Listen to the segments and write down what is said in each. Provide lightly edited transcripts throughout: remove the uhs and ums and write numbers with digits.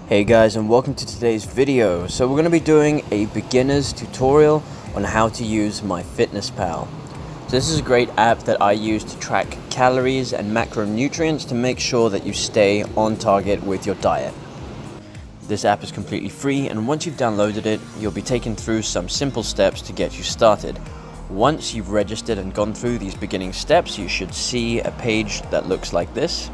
Hey guys, and welcome to today's video. So we're going to be doing a beginner's tutorial on how to use MyFitness Pal. So this is a great app that I use to track calories and macronutrients to make sure that you stay on target with your diet. This app is completely free, and once you've downloaded it, you'll be taken through some simple steps to get you started. Once you've registered and gone through these beginning steps, you should see a page that looks like this.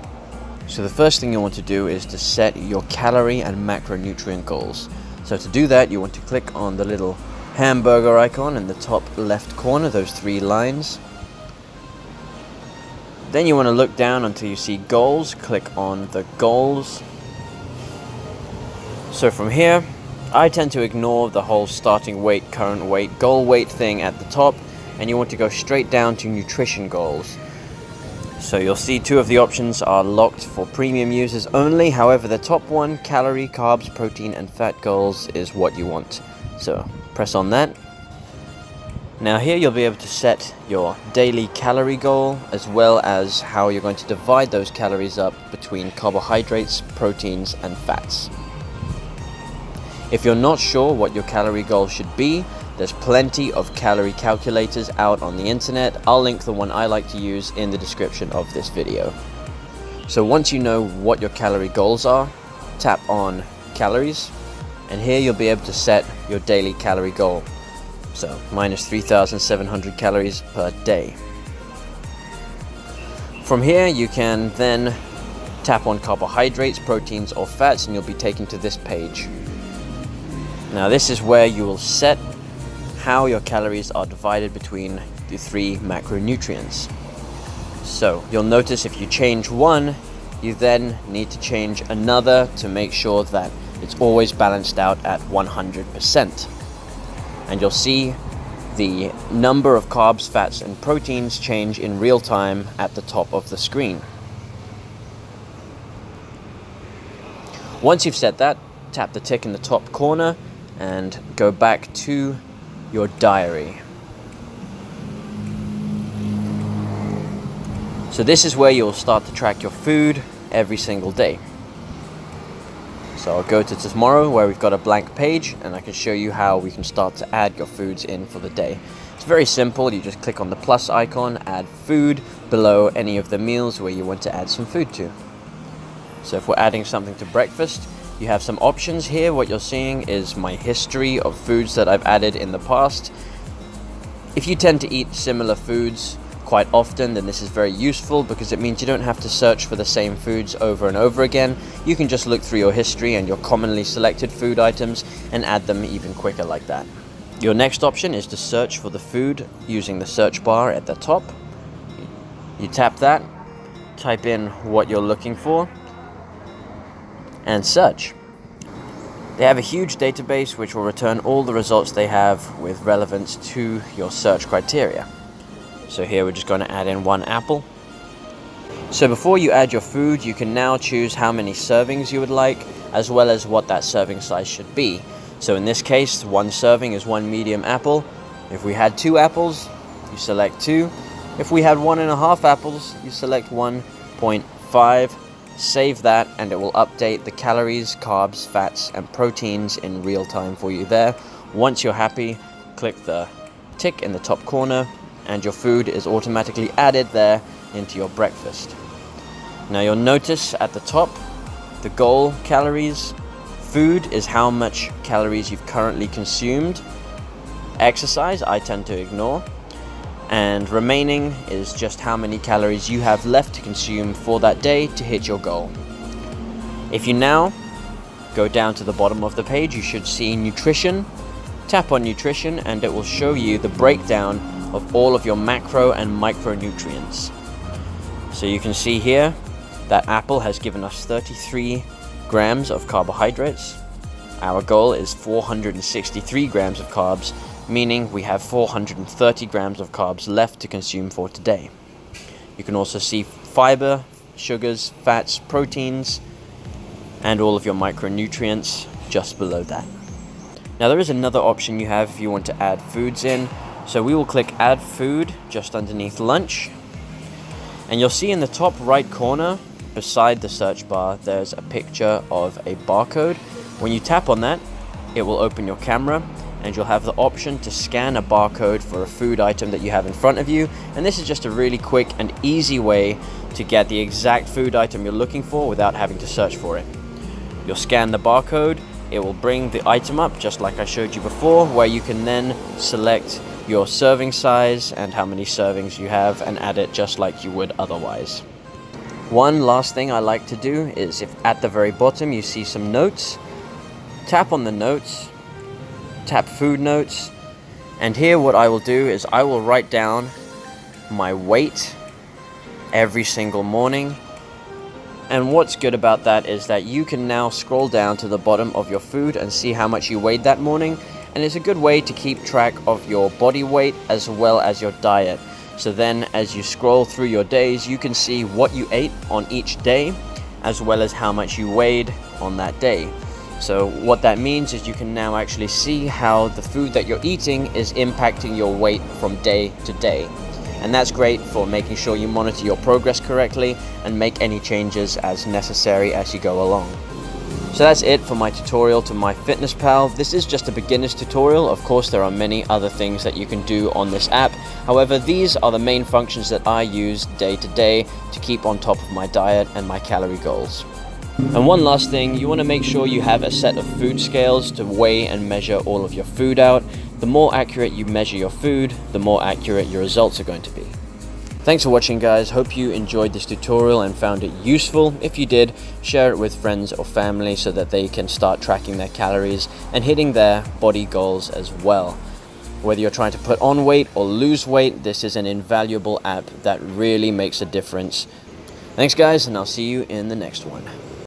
So the first thing you want to do is to set your calorie and macronutrient goals. So to do that, you want to click on the little hamburger icon in the top left corner, those three lines. Then you want to look down until you see goals, click on the goals. So from here, I tend to ignore the whole starting weight, current weight, goal weight thing at the top, and you want to go straight down to nutrition goals. So you'll see two of the options are locked for premium users only. However, the top one, calorie, carbs, protein and fat goals, is what you want. So press on that. Now here you'll be able to set your daily calorie goal, as well as how you're going to divide those calories up between carbohydrates, proteins and fats. If you're not sure what your calorie goal should be, there's plenty of calorie calculators out on the internet. I'll link the one I like to use in the description of this video. So once you know what your calorie goals are, tap on calories, and here you'll be able to set your daily calorie goal. So minus 3,700 calories per day. From here you can then tap on carbohydrates, proteins or fats, and you'll be taken to this page. Now this is where you will set how your calories are divided between the three macronutrients. So you'll notice if you change one, you then need to change another to make sure that it's always balanced out at 100%. And you'll see the number of carbs, fats and proteins change in real time at the top of the screen. Once you've set that, tap the tick in the top corner and go back to your diary. So this is where you'll start to track your food every single day. So I'll go to tomorrow where we've got a blank page, and I can show you how we can start to add your foods in for the day. It's very simple. You just click on the plus icon, add food below any of the meals where you want to add some food to. So if we're adding something to breakfast, you have some options here. What you're seeing is my history of foods that I've added in the past. If you tend to eat similar foods quite often, then this is very useful because it means you don't have to search for the same foods over and over again. You can just look through your history and your commonly selected food items and add them even quicker like that. Your next option is to search for the food using the search bar at the top. You tap that, type in what you're looking for, and search. They have a huge database which will return all the results they have with relevance to your search criteria. So here we're just going to add in one apple. So before you add your food, you can now choose how many servings you would like, as well as what that serving size should be. So in this case, one serving is one medium apple. If we had 2 apples, you select 2. If we had 1.5 apples, you select 1.5. Save that, and it will update the calories, carbs, fats and proteins in real time for you there. Once you're happy, click the tick in the top corner and your food is automatically added there into your breakfast. Now you'll notice at the top, the goal calories. Food is how much calories you've currently consumed. Exercise, I tend to ignore. And remaining is just how many calories you have left to consume for that day to hit your goal. If you now go down to the bottom of the page, you should see nutrition. Tap on nutrition and it will show you the breakdown of all of your macro and micronutrients. So you can see here that apple has given us 33 grams of carbohydrates. Our goal is 463 grams of carbs, meaning we have 430 grams of carbs left to consume for today. You can also see fiber, sugars, fats, proteins, and all of your micronutrients just below that. Now there is another option you have if you want to add foods in. So we will click add food just underneath lunch. And you'll see in the top right corner, beside the search bar, there's a picture of a barcode. When you tap on that, it will open your camera and you'll have the option to scan a barcode for a food item that you have in front of you. And this is just a really quick and easy way to get the exact food item you're looking for without having to search for it. You'll scan the barcode, it will bring the item up just like I showed you before, where you can then select your serving size and how many servings you have and add it just like you would otherwise. One last thing I like to do is, if at the very bottom you see some notes, tap on the notes, tap food notes, and here what I will do is I will write down my weight every single morning. And what's good about that is that you can now scroll down to the bottom of your food and see how much you weighed that morning, and it's a good way to keep track of your body weight as well as your diet. So then as you scroll through your days, you can see what you ate on each day as well as how much you weighed on that day. So what that means is you can now actually see how the food that you're eating is impacting your weight from day to day. And that's great for making sure you monitor your progress correctly and make any changes as necessary as you go along. So that's it for my tutorial to MyFitness Pal. This is just a beginner's tutorial. Of course, there are many other things that you can do on this app. However, these are the main functions that I use day to day to keep on top of my diet and my calorie goals. And one last thing, you want to make sure you have a set of food scales to weigh and measure all of your food out. The more accurate you measure your food, the more accurate your results are going to be. Thanks for watching, guys. Hope you enjoyed this tutorial and found it useful. If you did, share it with friends or family so that they can start tracking their calories and hitting their body goals as well. Whether you're trying to put on weight or lose weight, this is an invaluable app that really makes a difference. Thanks, guys, and I'll see you in the next one.